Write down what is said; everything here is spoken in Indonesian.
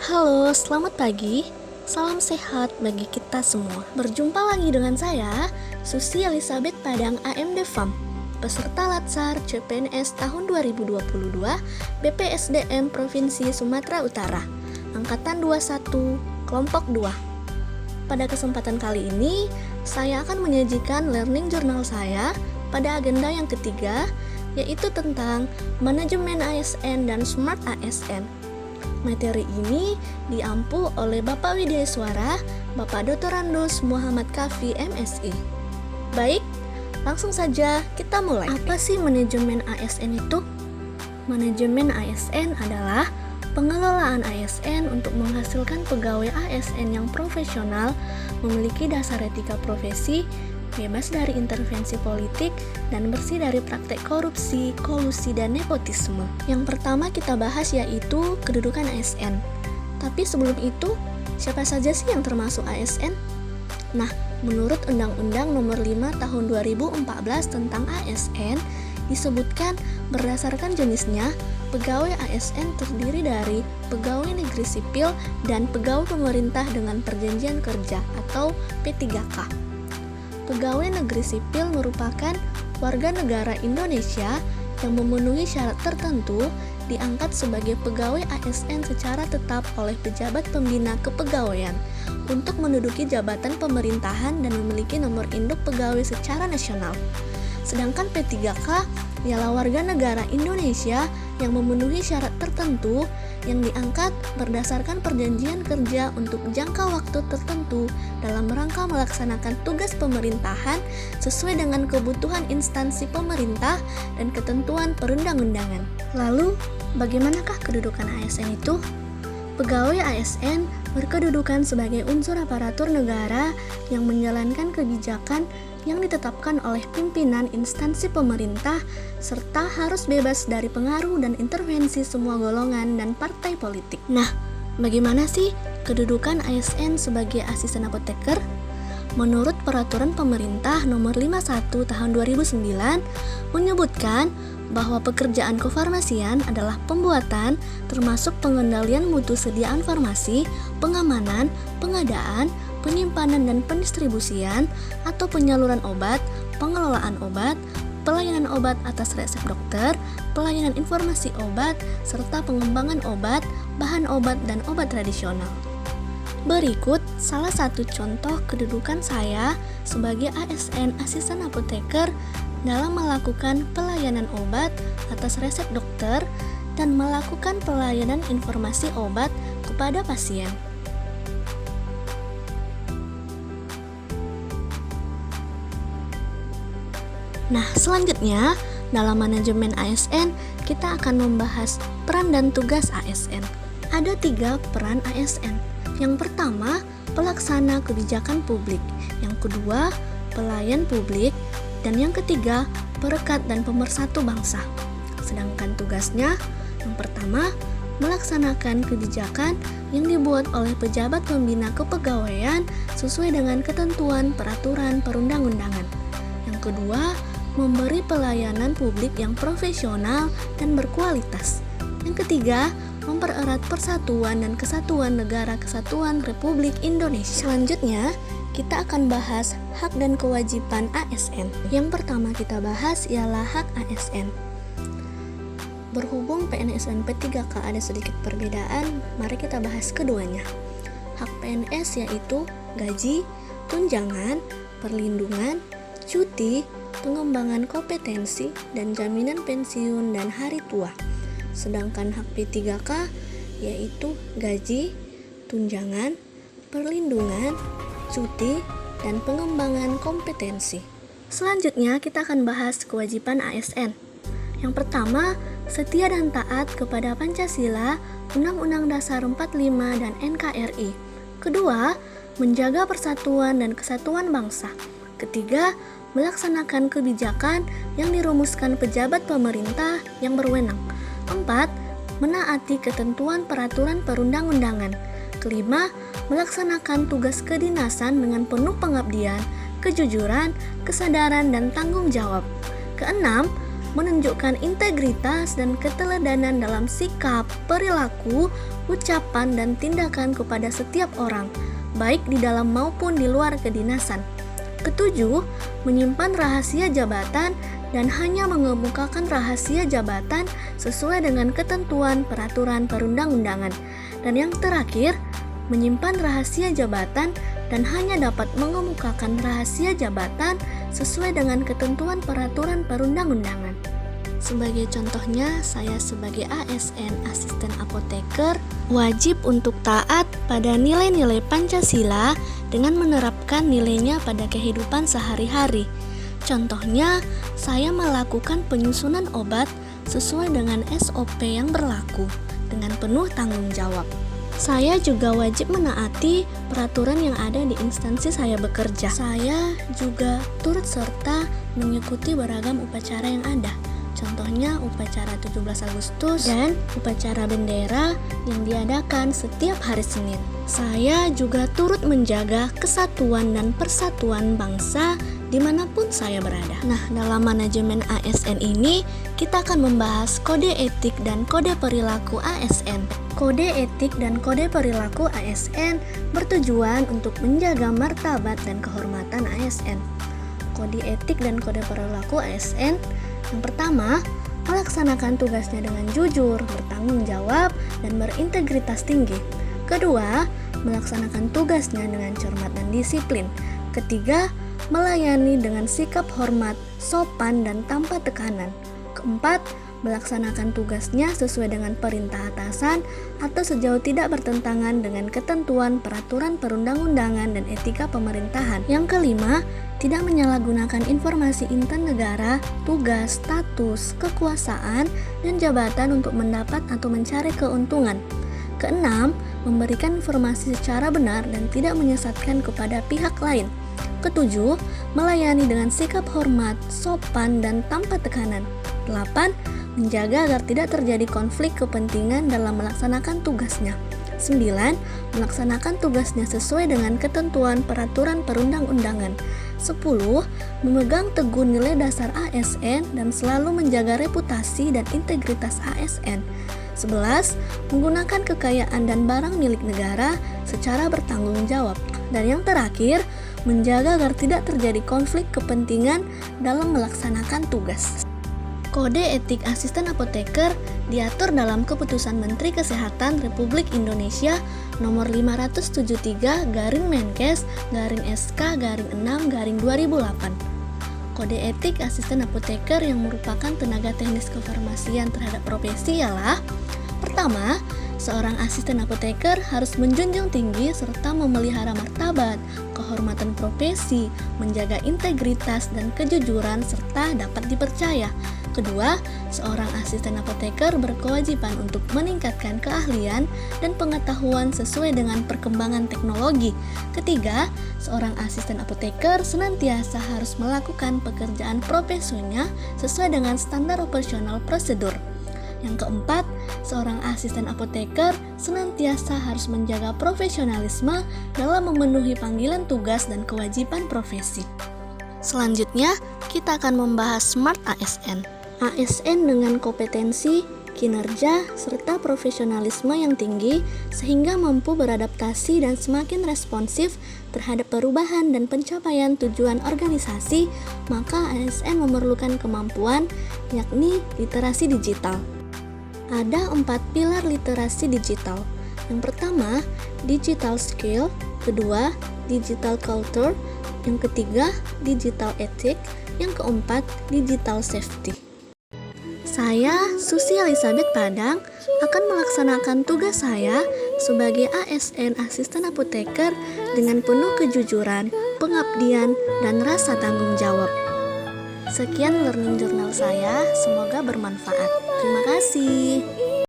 Halo, selamat pagi. Salam sehat bagi kita semua. Berjumpa lagi dengan saya, Susi Elizabeth Padang AMD FAM, peserta Latsar CPNS tahun 2022 BPSDM Provinsi Sumatera Utara, Angkatan 21, Kelompok 2. Pada kesempatan kali ini, saya akan menyajikan learning journal saya pada agenda yang ketiga, yaitu tentang manajemen ASN dan Smart ASN. Materi ini diampu oleh Bapak Widyaswara, Bapak Dr. Randus Muhammad Kafi MSI. Baik, langsung saja kita mulai. Apa sih manajemen ASN itu? Manajemen ASN adalah pengelolaan ASN untuk menghasilkan pegawai ASN yang profesional, memiliki dasar etika profesi, bebas dari intervensi politik, dan bersih dari praktek korupsi, kolusi, dan nepotisme. Yang pertama kita bahas yaitu kedudukan ASN. Tapi sebelum itu, siapa saja sih yang termasuk ASN? Nah, menurut Undang-Undang Nomor 5 Tahun 2014 tentang ASN, disebutkan berdasarkan jenisnya, pegawai ASN terdiri dari pegawai negeri sipil dan pegawai pemerintah dengan perjanjian kerja atau P3K. Pegawai negeri sipil merupakan warga negara Indonesia yang memenuhi syarat tertentu diangkat sebagai pegawai ASN secara tetap oleh pejabat pembina kepegawaian untuk menduduki jabatan pemerintahan dan memiliki nomor induk pegawai secara nasional. Sedangkan P3K ialah warga negara Indonesia yang memenuhi syarat tertentu yang diangkat berdasarkan perjanjian kerja untuk jangka waktu tertentu dalam rangka melaksanakan tugas pemerintahan sesuai dengan kebutuhan instansi pemerintah dan ketentuan perundang-undangan. Lalu, bagaimanakah kedudukan ASN itu? Pegawai ASN berkedudukan sebagai unsur aparatur negara yang menjalankan kebijakan yang ditetapkan oleh pimpinan instansi pemerintah serta harus bebas dari pengaruh dan intervensi semua golongan dan partai politik. Nah, bagaimana sih kedudukan ASN sebagai asisten apoteker? Menurut Peraturan Pemerintah Nomor 51 Tahun 2009 menyebutkan bahwa pekerjaan kefarmasian adalah pembuatan termasuk pengendalian mutu sediaan farmasi, pengamanan, pengadaan, penyimpanan dan pendistribusian atau penyaluran obat, pengelolaan obat, pelayanan obat atas resep dokter, pelayanan informasi obat, serta pengembangan obat, bahan obat, dan obat tradisional. Berikut salah satu contoh kedudukan saya sebagai ASN asisten apoteker dalam melakukan pelayanan obat atas resep dokter dan melakukan pelayanan informasi obat kepada pasien. Nah, selanjutnya dalam manajemen ASN kita akan membahas peran dan tugas ASN. Ada 3 peran ASN. Yang pertama, pelaksana kebijakan publik. Yang kedua, pelayan publik. Dan yang ketiga, perekat dan pemersatu bangsa. Sedangkan tugasnya, yang pertama, melaksanakan kebijakan yang dibuat oleh pejabat pembina kepegawaian sesuai dengan ketentuan peraturan perundang-undangan. Yang kedua, memberi pelayanan publik yang profesional dan berkualitas. Yang ketiga, mempererat persatuan dan kesatuan Negara Kesatuan Republik Indonesia. Selanjutnya, kita akan bahas hak dan kewajiban ASN. Yang pertama kita bahas ialah hak ASN. Berhubung PNS dan P3K ada sedikit perbedaan, mari kita bahas keduanya. Hak PNS yaitu gaji, tunjangan, perlindungan, cuti, pengembangan kompetensi, dan jaminan pensiun dan hari tua. Sedangkan hak P3K yaitu gaji, tunjangan, perlindungan, cuti, dan pengembangan kompetensi. Selanjutnya kita akan bahas kewajiban ASN. Yang pertama, setia dan taat kepada Pancasila, Undang-Undang Dasar 45 dan NKRI. Kedua, menjaga persatuan dan kesatuan bangsa. Ketiga, melaksanakan kebijakan yang dirumuskan pejabat pemerintah yang berwenang. 4. Menaati ketentuan peraturan perundang-undangan. Kelima, melaksanakan tugas kedinasan dengan penuh pengabdian, kejujuran, kesadaran, dan tanggung jawab. Keenam, menunjukkan integritas dan keteladanan dalam sikap, perilaku, ucapan, dan tindakan kepada setiap orang, baik di dalam maupun di luar kedinasan. Ketujuh, menyimpan rahasia jabatan dan hanya mengemukakan rahasia jabatan sesuai dengan ketentuan peraturan perundang-undangan. Dan yang terakhir, menyimpan rahasia jabatan dan hanya dapat mengemukakan rahasia jabatan sesuai dengan ketentuan peraturan perundang-undangan. Sebagai contohnya, saya sebagai ASN asisten apoteker wajib untuk taat pada nilai-nilai Pancasila dengan menerapkan nilainya pada kehidupan sehari-hari. Contohnya, saya melakukan penyusunan obat sesuai dengan SOP yang berlaku dengan penuh tanggung jawab. Saya juga wajib menaati peraturan yang ada di instansi saya bekerja. Saya juga turut serta mengikuti beragam upacara yang ada. Contohnya upacara 17 Agustus dan upacara bendera yang diadakan setiap hari Senin. Saya juga turut menjaga kesatuan dan persatuan bangsa dimanapun saya berada. Nah, dalam manajemen ASN ini, kita akan membahas kode etik dan kode perilaku ASN. Kode etik dan kode perilaku ASN bertujuan untuk menjaga martabat dan kehormatan ASN. Kode etik dan kode perilaku ASN yang pertama, melaksanakan tugasnya dengan jujur, bertanggung jawab, dan berintegritas tinggi. Kedua, melaksanakan tugasnya dengan cermat dan disiplin. Ketiga, melayani dengan sikap hormat, sopan, dan tanpa tekanan. Keempat, melaksanakan tugasnya sesuai dengan perintah atasan atau sejauh tidak bertentangan dengan ketentuan peraturan perundang-undangan dan etika pemerintahan. Yang kelima, tidak menyalahgunakan informasi intan negara, tugas, status, kekuasaan, dan jabatan untuk mendapat atau mencari keuntungan. Keenam, memberikan informasi secara benar dan tidak menyesatkan kepada pihak lain. Ketujuh, melayani dengan sikap hormat, sopan, dan tanpa tekanan. 8. Menjaga agar tidak terjadi konflik kepentingan dalam melaksanakan tugasnya. 9. Melaksanakan tugasnya sesuai dengan ketentuan peraturan perundang-undangan. 10. Memegang teguh nilai dasar ASN dan selalu menjaga reputasi dan integritas ASN. 11. Menggunakan kekayaan dan barang milik negara secara bertanggung jawab. Dan yang terakhir, menjaga agar tidak terjadi konflik kepentingan dalam melaksanakan tugas. Kode etik asisten apoteker diatur dalam Keputusan Menteri Kesehatan Republik Indonesia Nomor 573-Menkes-SK-6-2008. Kode etik asisten apoteker yang merupakan tenaga teknis kefarmasian terhadap profesi ialah: pertama, seorang asisten apoteker harus menjunjung tinggi serta memelihara martabat, kehormatan profesi, menjaga integritas dan kejujuran serta dapat dipercaya. Kedua, seorang asisten apoteker berkewajiban untuk meningkatkan keahlian dan pengetahuan sesuai dengan perkembangan teknologi. Ketiga, seorang asisten apoteker senantiasa harus melakukan pekerjaan profesinya sesuai dengan standar operasional prosedur. Yang keempat, seorang asisten apoteker senantiasa harus menjaga profesionalisme dalam memenuhi panggilan tugas dan kewajiban profesi. Selanjutnya, kita akan membahas Smart ASN. ASN dengan kompetensi, kinerja, serta profesionalisme yang tinggi sehingga mampu beradaptasi dan semakin responsif terhadap perubahan dan pencapaian tujuan organisasi, maka ASN memerlukan kemampuan, yakni literasi digital. Ada 4 pilar literasi digital. Yang pertama, digital skill. Kedua, digital culture. Yang ketiga, digital ethic. Yang keempat, digital safety. Saya, Susi Elizabeth Padang, akan melaksanakan tugas saya sebagai ASN asisten apoteker dengan penuh kejujuran, pengabdian, dan rasa tanggung jawab. Sekian learning journal saya, semoga bermanfaat. Terima kasih.